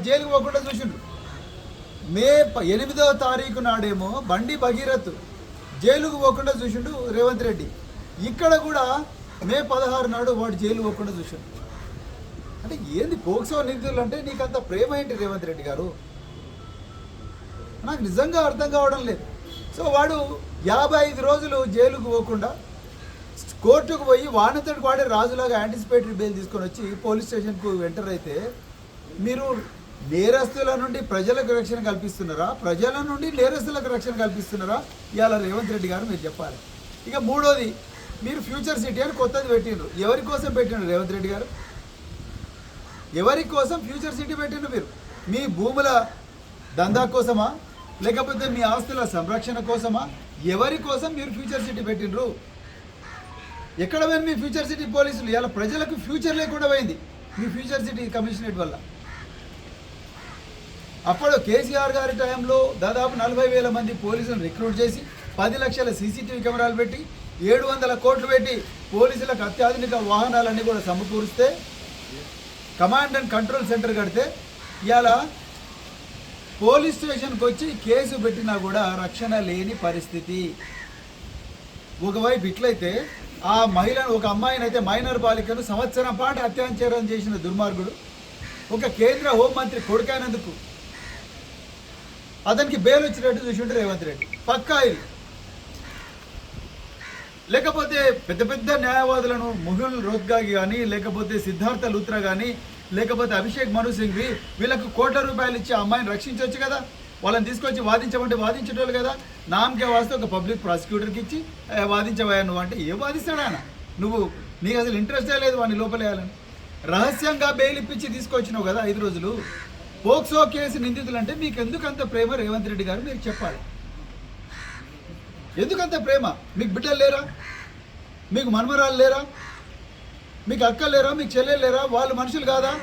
జైలుకు పోకుండా చూసిండ్రు. మే 8వ తారీఖు నాడేమో బండి భగీరథ్ జైలుకు పోకుండా చూసిండు రేవంత్ రెడ్డి. ఇక్కడ కూడా మే 16 నాడు వాడు జైలు పోకుండా చూసిండు. అంటే ఏంది పోక్సో నిందితులు అంటే నీకంత ప్రేమ ఏంటి రేవంత్ రెడ్డి గారు? నాకు నిజంగా అర్థం కావడం లేదు. సో వాడు 55 రోజులు జైలుకు పోకుండా కోర్టుకు పోయి వాడితోటి వాడే రాజులాగా యాంటిసిపేటరీ బెయిల్ తీసుకొని వచ్చి పోలీస్ స్టేషన్కు ఎంటర్ అయితే మీరు నేరస్తుల నుండి ప్రజలకు రక్షణ కల్పిస్తున్నారా, ప్రజల నుండి నేరస్తులకు రక్షణ కల్పిస్తున్నారా? ఇవాళ రేవంత్ రెడ్డి గారు మీరు చెప్పాలి. ఇక మూడోది, మీరు ఫ్యూచర్ సిటీ అని కొత్తది పెట్టిండ్రు. ఎవరి కోసం పెట్టిండ్రు రేవంత్ రెడ్డి గారు? ఎవరి కోసం ఫ్యూచర్ సిటీ పెట్టిండ్రు? మీరు మీ భూముల దందా కోసమా, లేకపోతే మీ ఆస్తుల సంరక్షణ కోసమా? ఎవరి కోసం మీరు ఫ్యూచర్ సిటీ పెట్టిండ్రు? ఎక్కడ పోయింది మీ ఫ్యూచర్ సిటీ పోలీసులు? ఇలా ప్రజలకు ఫ్యూచర్ లేకుండా పోయింది మీ ఫ్యూచర్ సిటీ కమిషనరేట్ వల్ల. అప్పుడు కేసీఆర్ గారి టైంలో దాదాపు 40,000 మంది పోలీసులను రిక్రూట్ చేసి 10 లక్షల సీసీటీవీ కెమెరాలు పెట్టి 700 కోట్లు పెట్టి పోలీసులకు అత్యాధునిక వాహనాలన్నీ కూడా సమకూరిస్తే కమాండ్ అండ్ కంట్రోల్ సెంటర్ కడితే ఇవాళ పోలీస్ స్టేషన్కి వచ్చి కేసు పెట్టినా కూడా రక్షణ లేని పరిస్థితి. ఒకవైపు ఇట్లయితే ఆ మహిళను, ఒక అమ్మాయిని అయితే మైనర్ బాలికను సంవత్సరం పాటు అత్యాచారం చేసిన దుర్మార్గుడు ఒక కేంద్ర హోంమంత్రి కొడుకైనందుకు అతనికి బెయిల్ వచ్చినట్టు చూసిండు రేవంత్ రెడ్డి. పక్కా ఇది. లేకపోతే పెద్ద పెద్ద న్యాయవాదులను ముహుల్ రోహ్తగి కానీ, లేకపోతే సిద్ధార్థ లూత్రా కానీ, లేకపోతే అభిషేక్ మను సింఘ్వి, వీళ్ళకు కోట్ల రూపాయలు ఇచ్చి అమ్మాయిని రక్షించవచ్చు కదా. వాళ్ళని తీసుకొచ్చి వాదించమంటే వాదించేటోళ్ళు కదా. నామకే వాస్తే ఒక పబ్లిక్ ప్రాసిక్యూటర్కి ఇచ్చి వాదించవా నువ్వు అంటే ఏం వాదిస్తాడా ఆయన? నీకు అసలు ఇంట్రెస్టే లేదు వాడిని లోపలేయాలని. రహస్యంగా బెయిల్ ఇప్పించి తీసుకొచ్చినావు కదా 5 రోజులు. పోక్సో కేసు నిందితులు అంటే మీకు ఎందుకంత ప్రేమ రేవంత్ రెడ్డి గారు? మీరు చెప్పాలి. ఎందుకంత ప్రేమ? మీకు బిడ్డలు లేరా? మీకు మన్మరాలు లేరా? మీకు అక్కలు లేరా? మీకు చెల్లెలు లేరా? వాళ్ళు మనుషులు కాదా?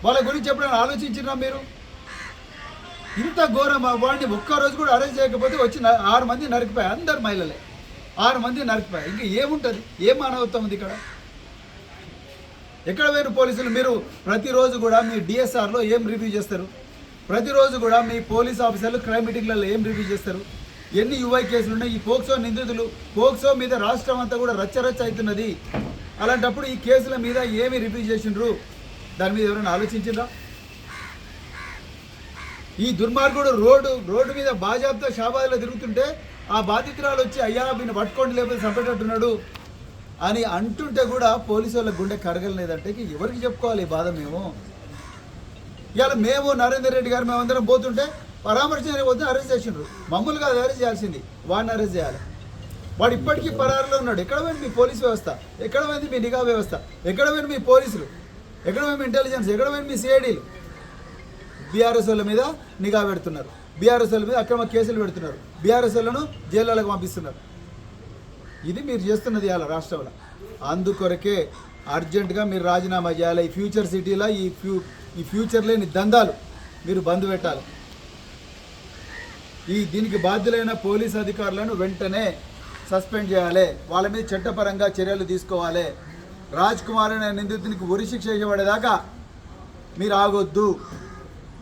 వాళ్ళ గురించి ఎప్పుడైనా ఆలోచించినా మీరు? ఇంత ఘోరం. వాడిని ఒక్కరోజు కూడా అరెస్ట్ చేయకపోతే వచ్చి 6 మంది నరికిపోయాయి. అందరు మహిళలే 6 మంది నరికిపోయాయి. ఇంకా ఏముంటుంది? ఏం మానవత్వం ఉంది ఇక్కడ? ఎక్కడ వేరు పోలీసులు? మీరు ప్రతిరోజు కూడా మీ డిఎస్ఆర్లో ఏం రివ్యూ చేస్తారు? ప్రతిరోజు కూడా మీ పోలీస్ ఆఫీసర్లు క్రైమ్ మీటింగ్లలో ఏం రివ్యూ చేస్తారు? ఎన్ని యువై కేసులు ఉన్నాయి? ఈ పోక్సో నిందితులు, పోక్సో మీద రాష్ట్రం అంతా కూడా రచ్చరచ్చ అవుతున్నది. అలాంటప్పుడు ఈ కేసుల మీద ఏమి రివ్యూ చేసిండ్రు? దాని మీద ఎవరైనా ఆలోచించిండ్రా? ఈ దుర్మార్గుడు రోడ్డు మీద బాజాబ్తో షాబాద్లో తిరుగుతుంటే ఆ బాధితురాలు వచ్చి అయ్యా వీళ్ళు పట్టుకోండి లేకపోతే చంపేటట్టున్నాడు అని అంటుంటే కూడా పోలీసు వాళ్ళ గుండె కరగలేదంటే ఎవరికి చెప్పుకోవాలి ఈ బాధ? మేము నరేందర్ రెడ్డి గారు మేమందరం పోతుంటే పరామర్శించడానికి వద్దు అరెస్ట్ చేసిండ్రు. మమ్మల్ని కాదు అరెస్ట్ చేయాల్సింది, వాడిని అరెస్ట్ చేయాలి. వాడు ఇప్పటికీ పరారులో ఉన్నాడు. ఎక్కడ పోయింది మీ పోలీస్ వ్యవస్థ? ఎక్కడ పోయింది మీ నిఘా వ్యవస్థ? ఎక్కడ పోయింది మీ పోలీసులు? ఎక్కడ పోయింది ఇంటెలిజెన్స్? ఎక్కడ పోయింది మీ సిఐడీలు? బీఆర్ఎస్ వాళ్ళ మీద నిఘా పెడుతున్నారు, బీఆర్ఎస్ వాళ్ళ మీద అక్రమ కేసులు పెడుతున్నారు, బీఆర్ఎస్ వాళ్ళను జైళ్ళకు పంపిస్తున్నారు. ఇది మీరు చేస్తున్నది ఇవాళ రాష్ట్రంలో. అందుకొరకే అర్జెంటుగా మీరు రాజీనామా చేయాలి. ఈ ఫ్యూచర్ సిటీలో ఈ ఫ్యూచర్ లేని దందాలు మీరు బంద్ పెట్టాలి. దీనికి బాధ్యులైన పోలీస్ అధికారులను వెంటనే సస్పెండ్ చేయాలి. వాళ్ళ మీద చట్టపరంగా చర్యలు తీసుకోవాలి. రాజ్ కుమార్ అనే నిందితునికి ఉరి శిక్ష చేయబడేదాకా మీరు ఆగొద్దు.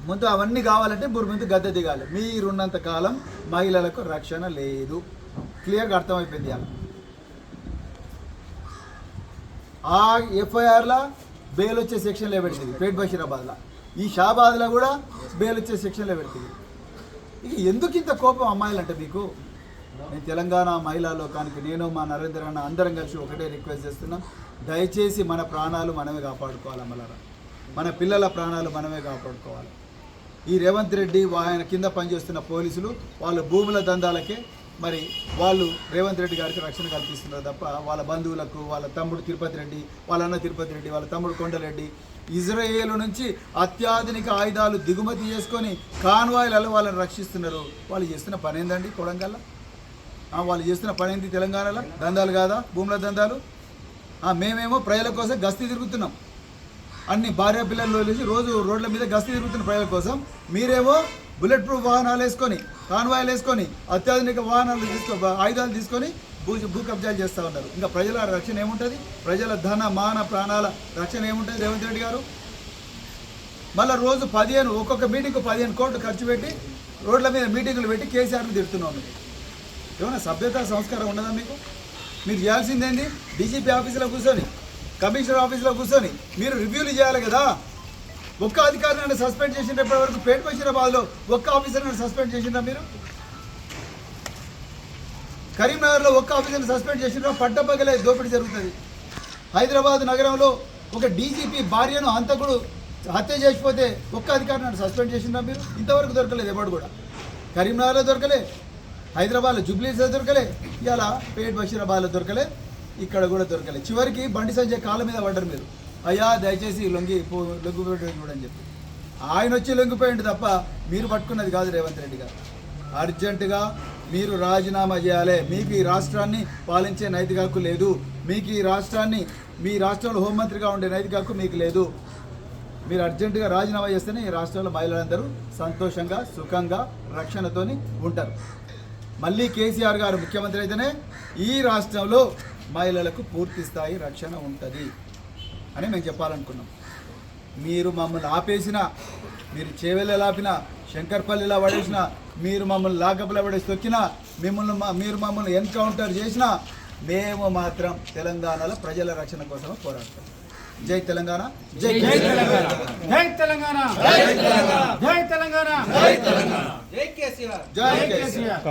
ముందు అవన్నీ కావాలంటే ముందు గద్దె దిగాలి. మీరున్నంత కాలం మహిళలకు రక్షణ లేదు. క్లియర్గా అర్థమైపోయింది. ఆ ఎఫ్ఐఆర్లో బెయిల్ వచ్చే సెక్షన్లో పెడుతుంది పేట్ బషీరాబాద్లో. ఈ షాబాద్లో కూడా బెయిల్ వచ్చే సెక్షన్లో పెడుతుంది. ఇక ఎందుకు ఇంత కోపం అమ్మాయిలంటే మీకు? నేను తెలంగాణ మహిళా లోకానికి, నేను మా నరేంద్ర అన్న అందరం కలిసి ఒకటే రిక్వెస్ట్ చేస్తున్నాం. దయచేసి మన ప్రాణాలు మనమే కాపాడుకోవాలి. అమ్మలారా, మన పిల్లల ప్రాణాలు మనమే కాపాడుకోవాలి. ఈ రేవంత్ రెడ్డి ఆయన కింద పనిచేస్తున్న పోలీసులు వాళ్ళ భూముల దందాలకే మరి వాళ్ళు రేవంత్ రెడ్డి గారికి రక్షణ కల్పిస్తున్నారు తప్ప వాళ్ళ బంధువులకు, వాళ్ళ తమ్ముడు తిరుపతి రెడ్డి, వాళ్ళ అన్న తిరుపతి రెడ్డి, వాళ్ళ తమ్ముడు కొండరెడ్డి ఇజ్రాయేల్ నుంచి అత్యాధునిక ఆయుధాలు దిగుమతి చేసుకొని కాన్వాయ్లలో వాళ్ళని రక్షిస్తున్నారు. వాళ్ళు చేస్తున్న పని ఏందండి? కొడంగల్లో వాళ్ళు చేస్తున్న పని ఏంటి? తెలంగాణలో దందాలు కాదా? భూముల దందాలు. మేమేమో ప్రజల కోసం గస్తీ తిరుగుతున్నాం. అన్ని భార్య పిల్లలు వదిలేసి రోజు రోడ్ల మీద గస్తీ తిరుగుతున్న ప్రజల కోసం. మీరేమో బుల్లెట్ ప్రూఫ్ వాహనాలు వేసుకొని, కాన్వాయ్లు వేసుకొని, అత్యాధునిక వాహనాలు ఆయుధాలు తీసుకొని భూ కబ్జాలు చేస్తూ ఉన్నారు. ఇంకా ప్రజల రక్షణ ఏముంటుంది? ప్రజల ధన మాన ప్రాణాల రక్షణ ఏముంటుంది రేవంత్ రెడ్డి గారు? మళ్ళీ రోజు 15 ఒక్కొక్క మీటింగ్కు 15 కోట్లు ఖర్చు పెట్టి రోడ్ల మీద మీటింగులు పెట్టి కేసీఆర్ని తిడుతున్నాం మీరు. ఏమన్నా సభ్యత సంస్కారం ఉండదా మీకు? మీరు చేయాల్సిందేంది? డీజీపీ ఆఫీసులో కూర్చొని, కమిషనర్ ఆఫీసులో కూర్చొని మీరు రివ్యూలు చేయాలి కదా. ఒక్క అధికారిని సస్పెండ్ చేసినప్పటి వరకు పేట బషీరాబాద్లో ఒక్క ఆఫీసర్ని సస్పెండ్ చేసిండ్రా మీరు? కరీంనగర్లో ఒక్క ఆఫీసర్ని సస్పెండ్ చేసిండ్రా? పట్టపగలే దోపిడీ జరుగుతుంది. హైదరాబాద్ నగరంలో ఒక డీజీపీ భార్యను హంతకుడు హత్య చేసిపోతే ఒక్క అధికారిని సస్పెండ్ చేసిండ్రా మీరు? ఇంతవరకు దొరకలేదు ఎవడు కూడా. కరీంనగర్లో దొరకలే, హైదరాబాద్లో జూబ్లీస్లో దొరకలే, ఇలా పేట బషీరాబాద్లో దొరకలే, ఇక్కడ కూడా దొరకలే. చివరికి బండి సంజయ్ కాళ్ళ మీద పడ్డారు మీరు. అయ్యా దయచేసి లొంగిపోయి చూడని చెప్పి ఆయన వచ్చి లొంగిపోయింది తప్ప మీరు పట్టుకున్నది కాదు రేవంత్ రెడ్డి గారు. అర్జెంటుగా మీరు రాజీనామా చేయాలి. మీకు ఈ రాష్ట్రాన్ని పాలించే నైతిక హక్కు లేదు. మీకు ఈ రాష్ట్రాన్ని, మీ రాష్ట్రంలో హోంమంత్రిగా ఉండే నైతిక హక్కు మీకు లేదు. మీరు అర్జెంటుగా రాజీనామా చేస్తేనే ఈ రాష్ట్రంలో మహిళలందరూ సంతోషంగా సుఖంగా రక్షణతోని ఉంటారు. మళ్ళీ కేసీఆర్ గారు ముఖ్యమంత్రి అయితేనే ఈ రాష్ట్రంలో మహిళలకు పూర్తి స్థాయి రక్షణ ఉంటుంది అని మేము చెప్పాలనుకున్నాం. మీరు మమ్మల్ని ఆపేసినా, మీరు చేవెళ్ళ ఆపినా, శంకర్పల్లిలా పడేసినా, మీరు మమ్మల్ని లాకప్లో పడేసి తొక్కినా, మీరు మమ్మల్ని ఎన్కౌంటర్ చేసినా మేము మాత్రం తెలంగాణలో ప్రజల రక్షణ కోసం పోరాడతాం. జై తెలంగాణ, జై తెలంగాణ, జై తెలంగాణ, జై తెలంగాణ, జై తెలంగాణ, జై కేసీఆర్, జై కేసీఆర్.